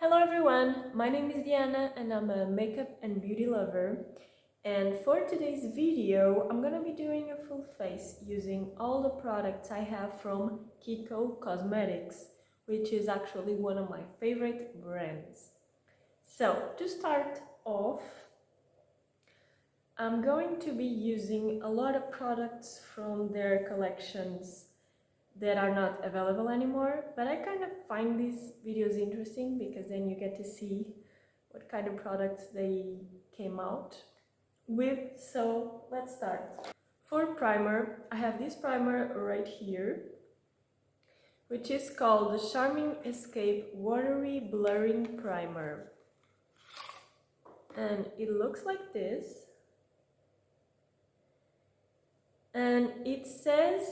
Hello everyone, my name is Diana and I'm a makeup and beauty lover. And for today's video, I'm gonna be doing a full face using all the products I have from Kiko Cosmetics, which is actually one of my favorite brands. So to start off, I'm going to be using a lot of products from their collections that are not available anymore, but I kind of find these videos interesting because then you get to see what kind of products they came out with. So let's start. For primer, I have this primer right here, which is called the Charming Escape Watery Blurring Primer, and it looks like this, and it says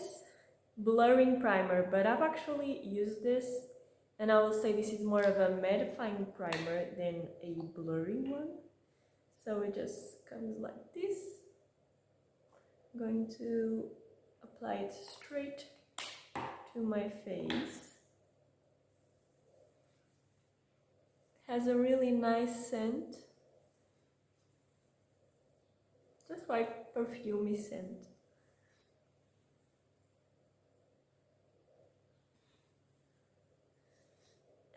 blurring primer, but I've actually used this and I will say this is more of a mattifying primer than a blurring one. So it just comes like this. I'm going to apply it straight to my face. It has a really nice scent, just like perfumey scent.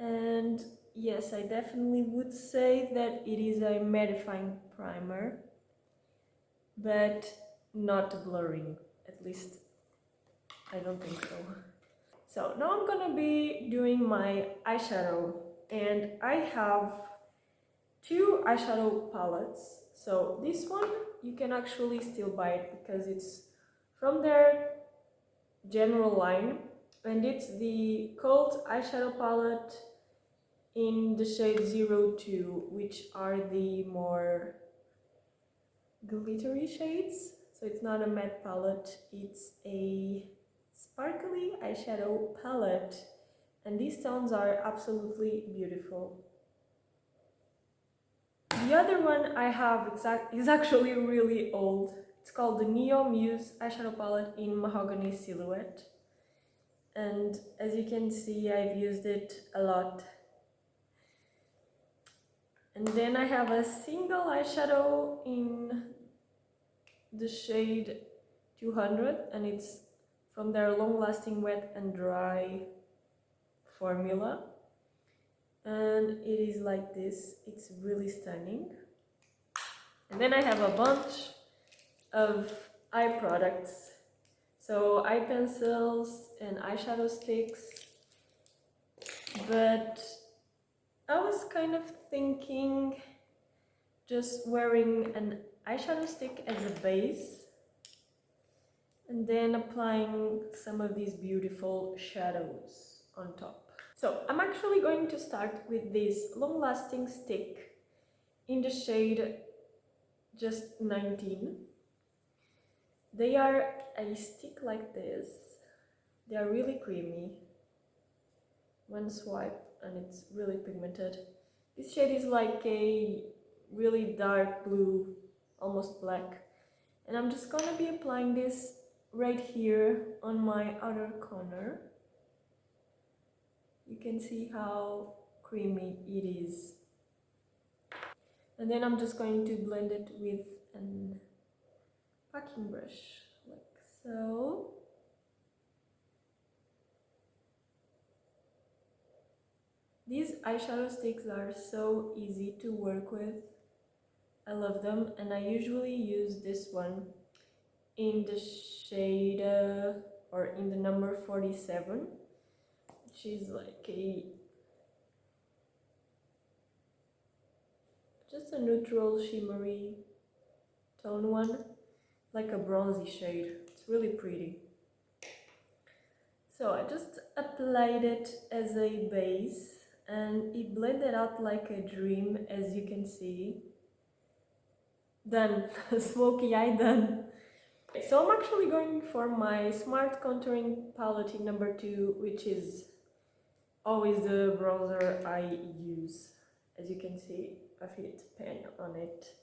And yes, I definitely would say that it is a mattifying primer, but not blurring, at least I don't think so. So now I'm gonna be doing my eyeshadow, and I have two eyeshadow palettes. So this one you can actually still buy it because it's from their general line, and it's the Cult eyeshadow palette in the shade 02, which are the more glittery shades. So it's not a matte palette, it's a sparkly eyeshadow palette, and these tones are absolutely beautiful. The other one I have is actually really old. It's called the Neo Muse eyeshadow palette in Mahogany Silhouette, and as you can see, I've used it a lot. And then I have a single eyeshadow in the shade 200, and it's from their long-lasting wet and dry formula, and it is like this. It's really stunning. And then I have a bunch of eye products, so eye pencils and eyeshadow sticks, but I was kind of thinking just wearing an eyeshadow stick as a base and then applying some of these beautiful shadows on top. So I'm actually going to start with this long-lasting stick in the shade just 19. They are a stick like this. They are really creamy. One swipe and it's really pigmented. This shade is like a really dark blue, almost black. And I'm just gonna be applying this right here on my outer corner. You can see how creamy it is. And then I'm just going to blend it with a packing brush, like so. These eyeshadow sticks are so easy to work with. I love them, and I usually use this one in the shade or in the number 47, which is like just a neutral shimmery tone one, like a bronzy shade. It's really pretty. So I just applied it as a base and it blended out like a dream, as you can see. Done. Smoky eye done. So I'm actually going for my Smart Contouring palette in number 2, which is always the bronzer I use. As you can see, I've hit pen on it.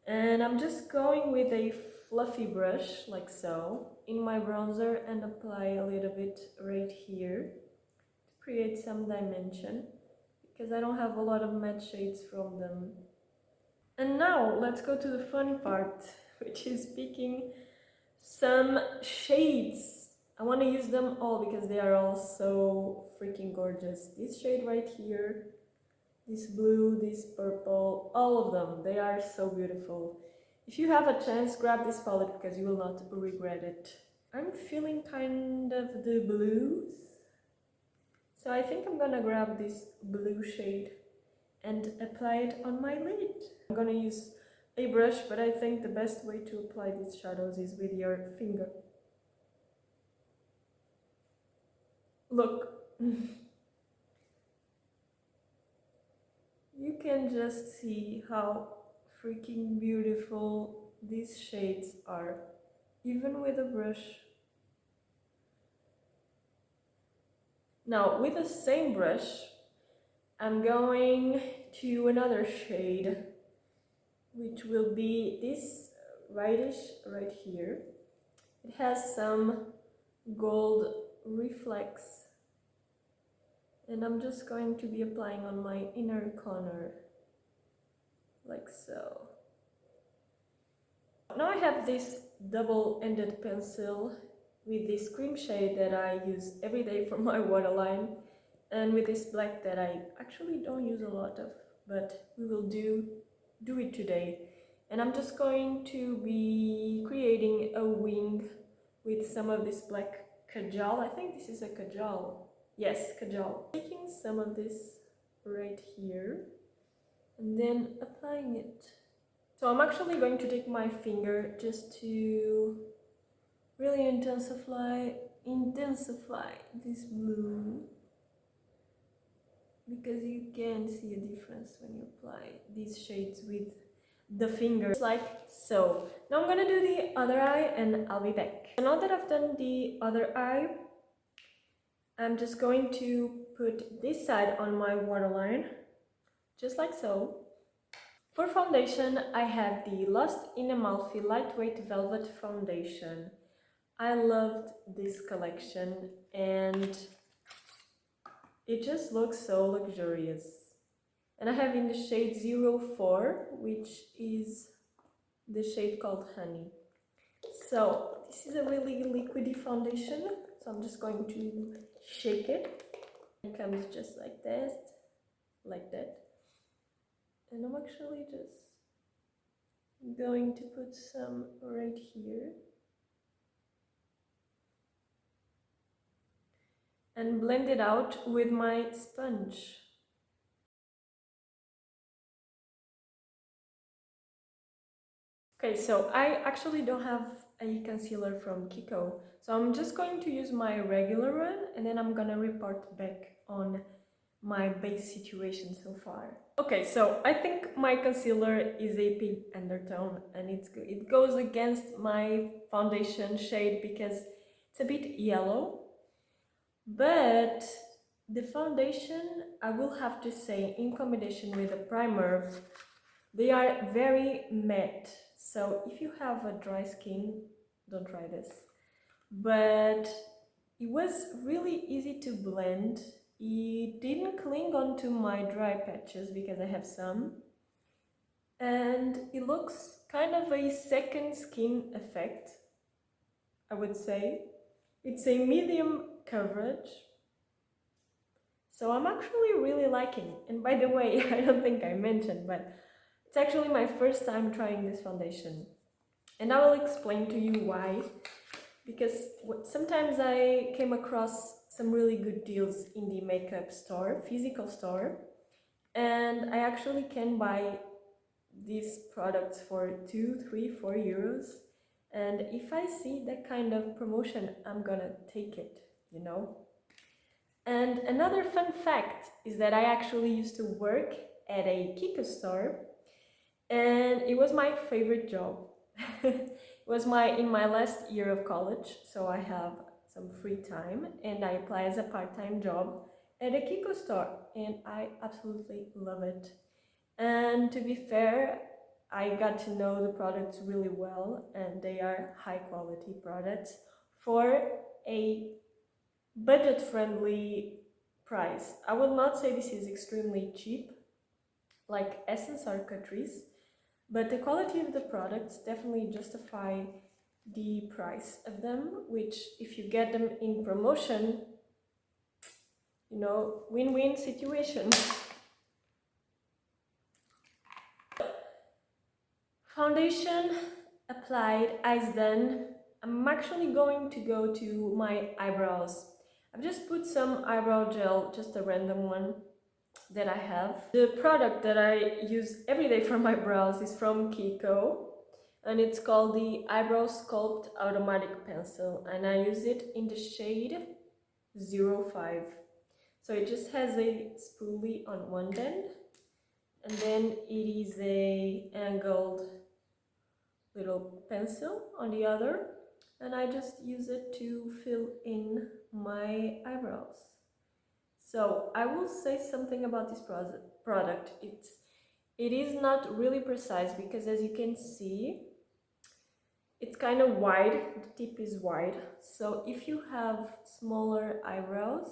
And I'm just going with a fluffy brush, like so, in my bronzer and apply a little bit right here to create some dimension, because I don't have a lot of matte shades from them. And now let's go to the fun part, which is picking some shades. I want to use them all because they are all so freaking gorgeous. This shade right here, this blue, this purple, all of them, they are so beautiful. If you have a chance, grab this palette because you will not regret it. I'm feeling kind of the blues, so I think I'm gonna grab this blue shade and apply it on my lid. I'm gonna use a brush, but I think the best way to apply these shadows is with your finger. Look. You can just see how freaking beautiful these shades are, even with a brush. Now, with the same brush, I'm going to another shade, which will be this whitish right here. It has some gold reflex, and I'm just going to be applying on my inner corner, like so. Now I have this double-ended pencil with this cream shade that I use every day for my waterline, and with this black that I actually don't use a lot of, but we will do it today. And I'm just going to be creating a wing with some of this black kajal. I think this is a kajal. Yes, kajal. Taking some of this right here and then applying it. So I'm actually going to take my finger just to really intensify this blue, because you can see a difference when you apply these shades with the finger, like so. Now I'm gonna do the other eye and I'll be back. So now that I've done the other eye, I'm just going to put this side on my waterline, just like so. For foundation, I have the Lost in Amalfi Lightweight Velvet Foundation. I loved this collection and it just looks so luxurious. And I have in the shade 04, which is the shade called Honey. So this is a really liquidy foundation, so I'm just going to shake it. It comes just like this, like that. And I'm actually just going to put some right here and blend it out with my sponge. Okay, so I actually don't have a concealer from Kiko, so I'm just going to use my regular one and then I'm gonna report back on my base situation so far. Okay, so I think my concealer is a pink undertone and it goes against my foundation shade because it's a bit yellow, but the foundation, I will have to say, in combination with the primer, they are very matte. So if you have a dry skin, don't try this. But it was really easy to blend. It didn't cling onto my dry patches because I have some. And it looks kind of a second skin effect, I would say. It's a medium coverage. So I'm actually really liking. And by the way, I don't think I mentioned, but it's actually my first time trying this foundation. And I will explain to you why. Because sometimes I came across some really good deals in the makeup store, physical store, and I actually can buy these products for 2, 3, 4 euros. And if I see that kind of promotion, I'm gonna take it, you know. And another fun fact is that I actually used to work at a Kiko store, and it was my favorite job. It was in my last year of college, so I have some free time and I apply as a part-time job at a Kiko store and I absolutely love it. And to be fair, I got to know the products really well and they are high quality products for a budget-friendly price. I will not say this is extremely cheap, like Essence or Catrice, but the quality of the products definitely justify the price of them, which if you get them in promotion, you know, win-win situation. Foundation applied, eyes done. I'm actually going to go to my eyebrows. I've just put some eyebrow gel, just a random one that I have. The product that I use every day for my brows is from Kiko, and it's called the Eyebrow Sculpt Automatic Pencil, and I use it in the shade 05. So it just has a spoolie on one end, and then it is a angled little pencil on the other, and I just use it to fill in my eyebrows. So I will say something about this product. It is not really precise because, as you can see, it's kind of wide, the tip is wide. So if you have smaller eyebrows,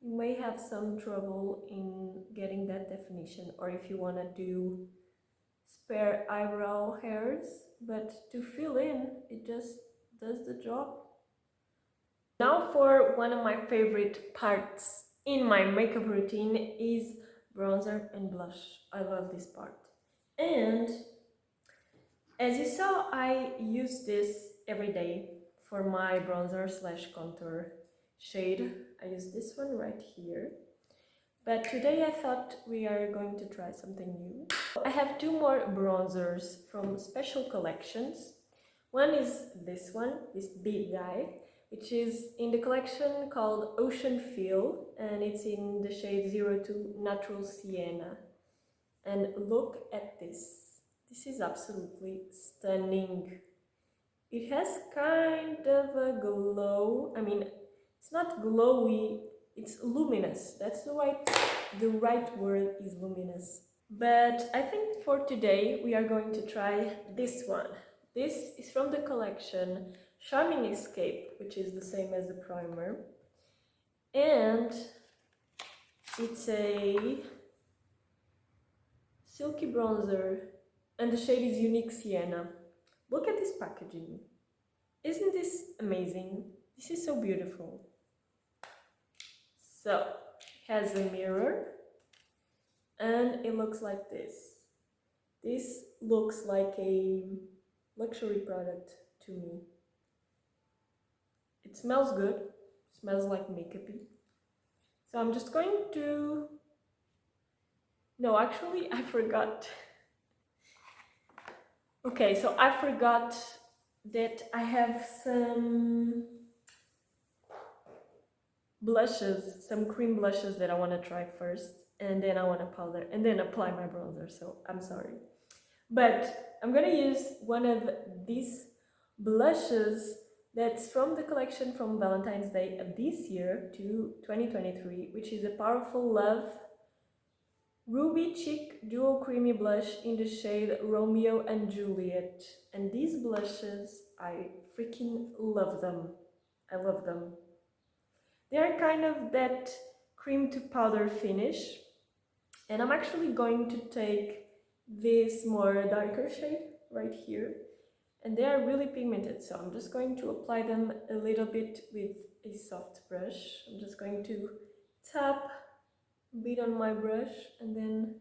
you may have some trouble in getting that definition, or if you want to do spare eyebrow hairs, but to fill in, it just does the job. Now for one of my favorite parts in my makeup routine is bronzer and blush. I love this part. And as you saw, I use this every day for my bronzer slash contour shade. I use this one right here. But today I thought we are going to try something new. I have two more bronzers from special collections. One is this one, this big guy, which is in the collection called Ocean Feel, and it's in the shade 02 Natural Sienna. And look at this. This is absolutely stunning. It has kind of a glow. I mean, it's not glowy, it's luminous. That's the right word is luminous. But I think for today we are going to try this one. This is from the collection Charming Escape, which is the same as the primer. And it's a Silky Bronzer, and the shade is Unique Sienna. Look at this packaging. Isn't this amazing? This is so beautiful. So, it has a mirror, and it looks like this. This looks like a luxury product to me. It smells good. It smells like makeup-y. So I'm just going to... No, actually, I forgot. Okay, so I forgot that I have some blushes, some cream blushes that I want to try first, and then I want to powder and then apply my bronzer, so I'm sorry. But I'm gonna use one of these blushes that's from the collection from Valentine's Day of this year to 2023, which is a Powerful Love Ruby Cheek Duo Creamy Blush in the shade Romeo and Juliet. And these blushes, I freaking love them. I love them. They are kind of that cream to powder finish. And I'm actually going to take this more darker shade right here. And they are really pigmented, so I'm just going to apply them a little bit with a soft brush. I'm just going to tap a bit on my brush and then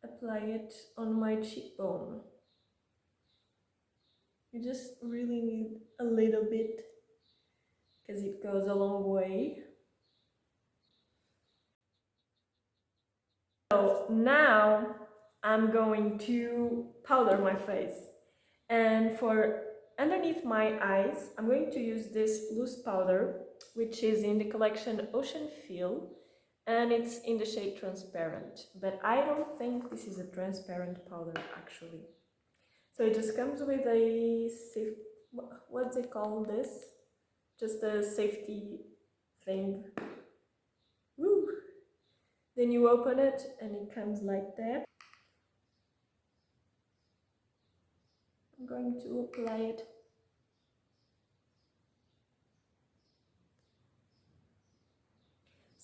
apply it on my cheekbone. You just really need a little bit because it goes a long way. So now I'm going to powder my face, and for underneath my eyes I'm going to use this loose powder, which is in the collection Ocean Feel, and it's in the shade Transparent, but I don't think this is a transparent powder actually. So it just comes with a what's it called, this? Just a safety thing. Woo! Then you open it and it comes like that. I'm going to apply it.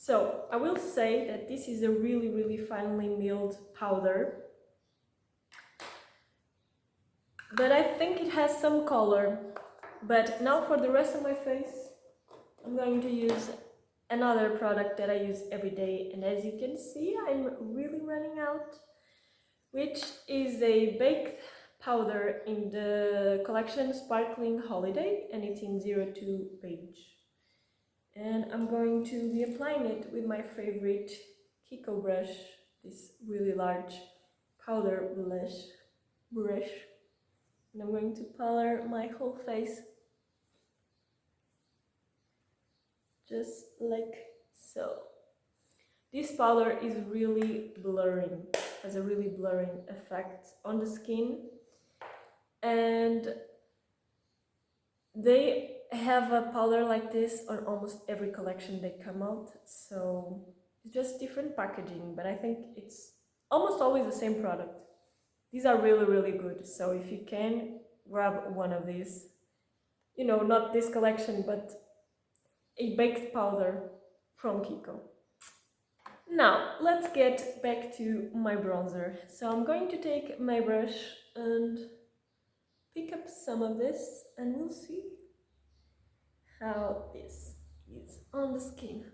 So I will say that this is a really finely milled powder, but I think it has some color. But now for the rest of my face, I'm going to use another product that I use every day, and as you can see, I'm really running out, which is a baked powder in the collection Sparkling Holiday, and it's in 02 beige. And I'm going to be applying it with my favorite Kiko brush, this really large powder brush. And I'm going to powder my whole face, just like so. This powder is really blurring, has a really blurring effect on the skin, and they have a powder like this on almost every collection they come out, so it's just different packaging, but I think it's almost always the same product. These are really good, so if you can, grab one of these. You know, not this collection, but a baked powder from Kiko. Now, let's get back to my bronzer. So I'm going to take my brush and pick up some of this, and we'll see how this is on the skin.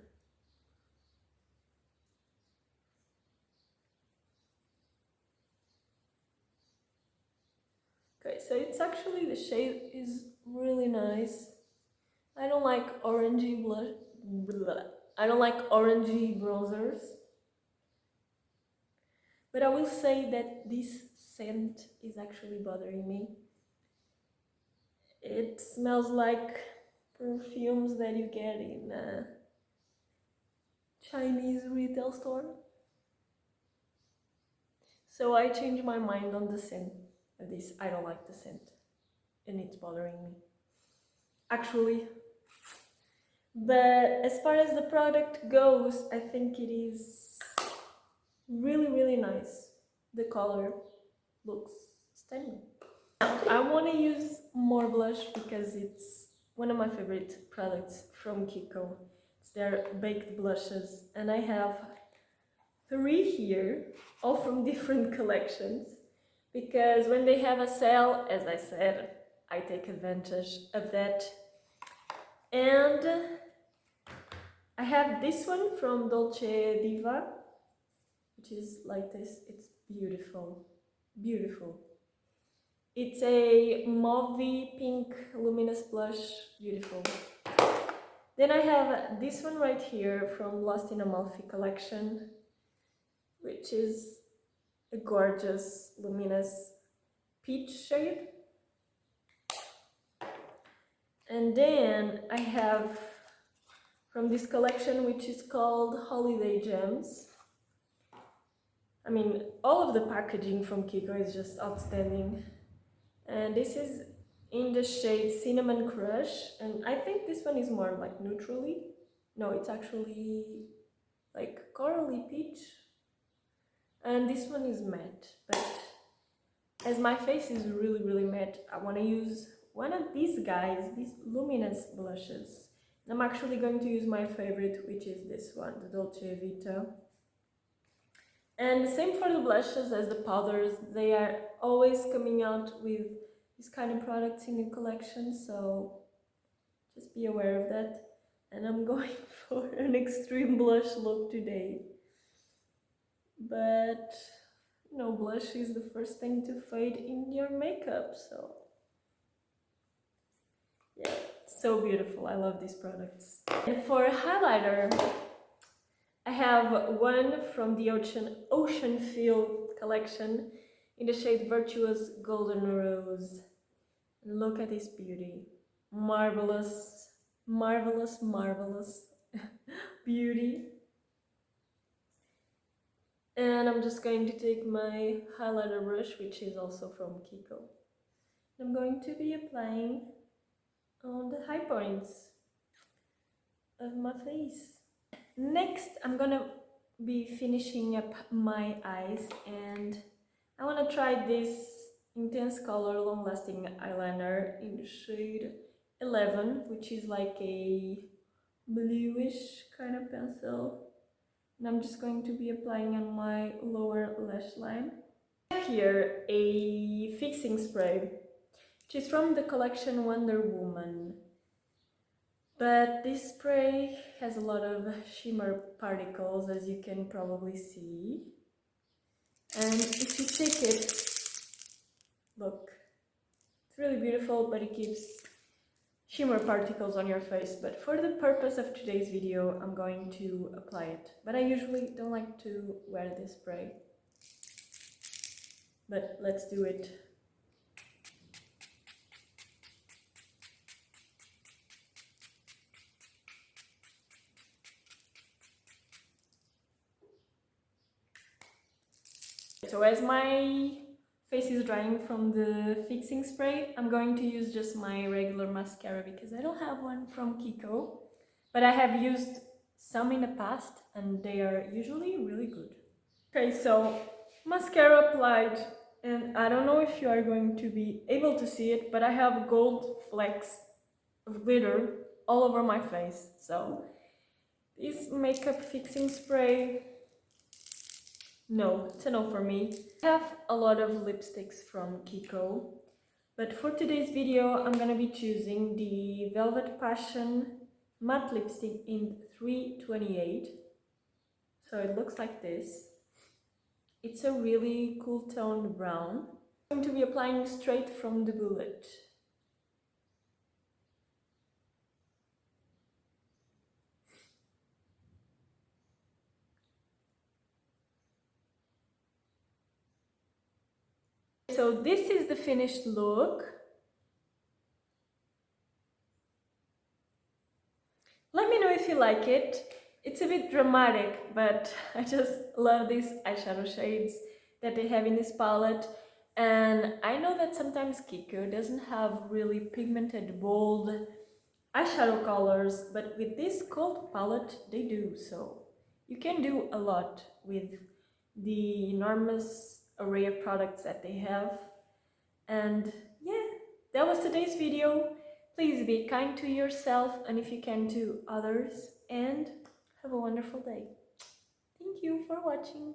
Okay, so it's actually, the shade is really nice. I don't like orangey blush. I don't like orangey bronzers. But I will say that this scent is actually bothering me. It smells like perfumes that you get in a Chinese retail store. So I changed my mind on the scent of this. I don't like the scent, and it's bothering me, actually. But as far as the product goes, I think it is really nice. The color looks stunning. I want to use more blush because it's one of my favorite products from Kiko. It's their baked blushes, and I have 3 here, all from different collections, because when they have a sale, as I said, I take advantage of that. And I have this one from Dolce Diva, which is like this. It's beautiful. It's a mauvey pink luminous blush, beautiful. Then I have this one right here from Lost in Amalfi collection, which is a gorgeous luminous peach shade. And then I have from this collection, which is called Holiday Gems. I mean, all of the packaging from Kiko is just outstanding. And this is in the shade Cinnamon Crush, and I think this one is more like neutrally. No, it's actually like corally peach. And this one is matte, but as my face is really matte, I want to use one of these guys, these luminous blushes. And I'm actually going to use my favorite, which is this one, the Dolce Vita. And the same for the blushes as the powders. They are always coming out with these kind of products in the collection, so just be aware of that. And I'm going for an extreme blush look today. But no, blush is the first thing to fade in your makeup, so yeah, so beautiful. I love these products. And for a highlighter, I have one from the Ocean Feel collection in the shade Virtuous Golden Rose. And look at this beauty. Marvelous beauty. And I'm just going to take my highlighter brush, which is also from Kiko. I'm going to be applying on the high points of my face. Next, I'm gonna be finishing up my eyes, and I want to try this intense color long lasting eyeliner in the shade 11, which is like a bluish kind of pencil, and I'm just going to be applying on my lower lash line. I have here a fixing spray, which is from the collection Wonder Woman. But this spray has a lot of shimmer particles, as you can probably see. And if you take it, look, it's really beautiful, but it gives shimmer particles on your face. But for the purpose of today's video, I'm going to apply it. But I usually don't like to wear this spray. But let's do it. So as my face is drying from the fixing spray, I'm going to use just my regular mascara because I don't have one from Kiko, but I have used some in the past and they are usually really good. Okay, so mascara applied, and I don't know if you are going to be able to see it, but I have gold flecks of glitter all over my face. So this makeup fixing spray, no, it's a no for me. I have a lot of lipsticks from Kiko, but for today's video I'm gonna be choosing the Velvet Passion matte lipstick in 328. So it looks like this. It's a really cool toned brown. I'm going to be applying straight from the bullet. So this is the finished look. Let me know if you like it. It's a bit dramatic, but I just love these eyeshadow shades that they have in this palette. And I know that sometimes Kiko doesn't have really pigmented, bold eyeshadow colors, but with this gold palette they do. So you can do a lot with the enormous array of products that they have. And yeah, that was today's video. Please be kind to yourself, and if you can, to others, and have a wonderful day. Thank you for watching.